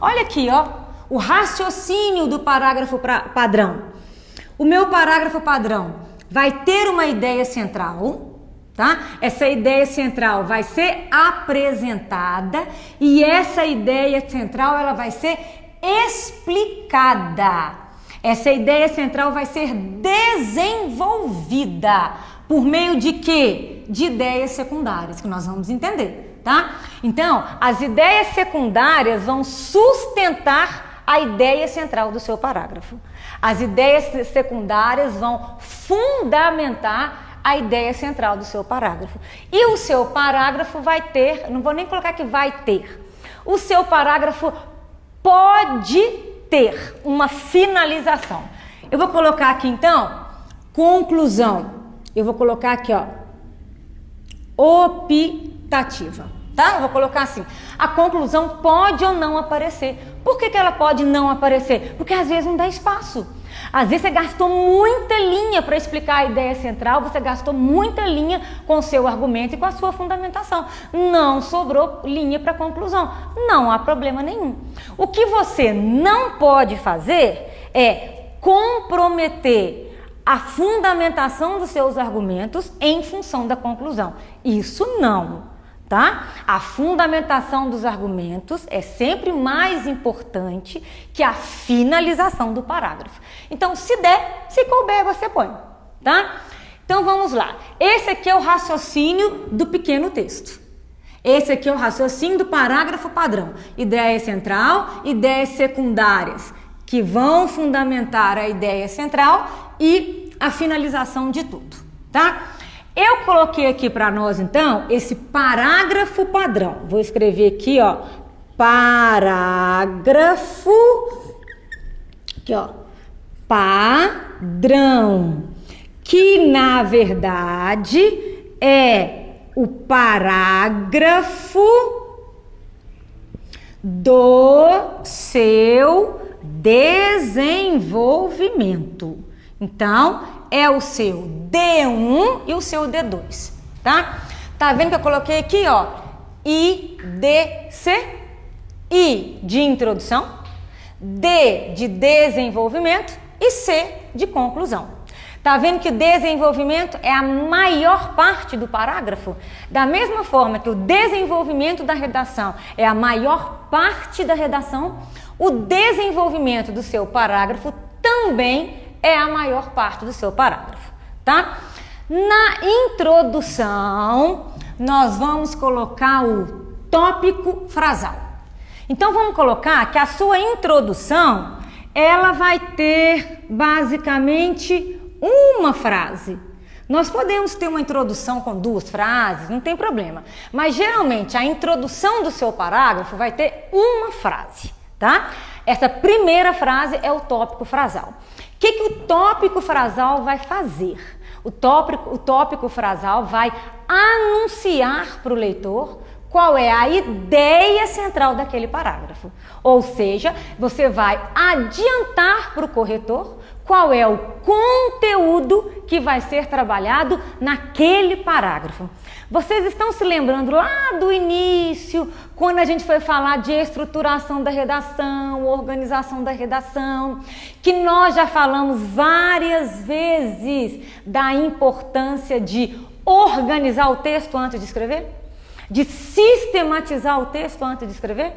olha aqui, ó, o raciocínio do parágrafo padrão. O meu parágrafo padrão vai ter uma ideia central, tá? Essa ideia central vai ser apresentada e essa ideia central ela vai ser explicada. Essa ideia central vai ser desenvolvida por meio de quê? De ideias secundárias, que nós vamos entender, tá? Então, as ideias secundárias vão sustentar a ideia central do seu parágrafo. As ideias secundárias vão fundamentar a ideia central do seu parágrafo. E o seu parágrafo vai ter, não vou nem colocar que vai ter, o seu parágrafo pode ter uma finalização. Eu vou colocar aqui então, conclusão. Eu vou colocar aqui, ó, optativa, tá? Eu vou colocar assim, a conclusão pode ou não aparecer. Por que ela pode não aparecer? Porque às vezes não dá espaço. Às vezes você gastou muita linha para explicar a ideia central, você gastou muita linha com o seu argumento e com a sua fundamentação. Não sobrou linha para conclusão. Não há problema nenhum. O que você não pode fazer é comprometer a fundamentação dos seus argumentos em função da conclusão. Isso não, tá? A fundamentação dos argumentos é sempre mais importante que a finalização do parágrafo. Então, se der, se couber, você põe, tá? Então, vamos lá. Esse aqui é o raciocínio do pequeno texto. Esse aqui é o raciocínio do parágrafo padrão. Ideia central, ideias secundárias, que vão fundamentar a ideia central e a finalização de tudo, tá? Eu coloquei aqui para nós, então, esse parágrafo padrão. Vou escrever aqui, ó, parágrafo, aqui, ó, padrão, que na verdade é o parágrafo do seu desenvolvimento. Então, é o seu D1 e o seu D2, tá? Tá vendo que eu coloquei aqui, ó, IDC, I de introdução, D de desenvolvimento e C de conclusão. Tá vendo que o desenvolvimento é a maior parte do parágrafo? Da mesma forma que o desenvolvimento da redação é a maior parte da redação, o desenvolvimento do seu parágrafo também é a maior parte do seu parágrafo, tá? Na introdução, nós vamos colocar o tópico frasal. Então, vamos colocar que a sua introdução, ela vai ter basicamente uma frase. Nós podemos ter uma introdução com 2 frases, não tem problema. Mas, geralmente, a introdução do seu parágrafo vai ter uma frase, tá? Essa primeira frase é o tópico frasal. O que o tópico frasal vai fazer? O tópico frasal vai anunciar para o leitor qual é a ideia central daquele parágrafo. Ou seja, você vai adiantar para o corretor qual é o conteúdo que vai ser trabalhado naquele parágrafo. Vocês estão se lembrando lá do início, quando a gente foi falar de estruturação da redação, organização da redação, que nós já falamos várias vezes da importância de organizar o texto antes de escrever? De sistematizar o texto antes de escrever?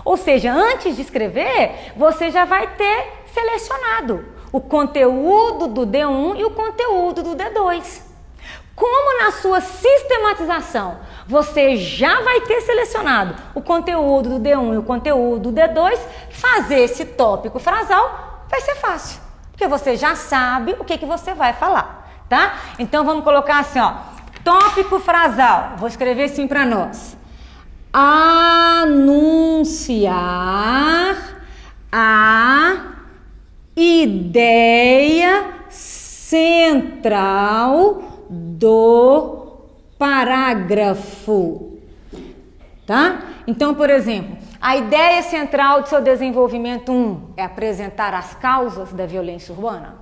Ou seja, antes de escrever, você já vai ter selecionado o conteúdo do D1 e o conteúdo do D2. Como na sua sistematização você já vai ter selecionado o conteúdo do D1 e o conteúdo do D2, fazer esse tópico frasal vai ser fácil, porque você já sabe o que você vai falar, tá? Então vamos colocar assim, ó, tópico frasal. Vou escrever assim para nós. Anunciar a ideia central do parágrafo, tá? Então, por exemplo, a ideia central do seu desenvolvimento 1 é apresentar as causas da violência urbana.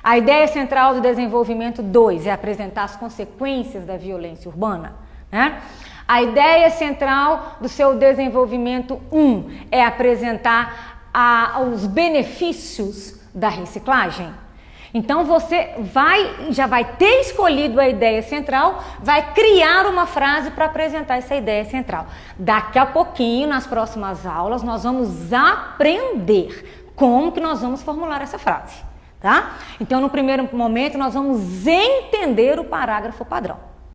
A ideia central do desenvolvimento 2 é apresentar as consequências da violência urbana, né? A ideia central do seu desenvolvimento 1 é apresentar os benefícios da reciclagem. Então você já vai ter escolhido a ideia central, vai criar uma frase para apresentar essa ideia central. Daqui a pouquinho, nas próximas aulas, nós vamos aprender como que nós vamos formular essa frase, tá? Então, no primeiro momento, nós vamos entender o parágrafo padrão.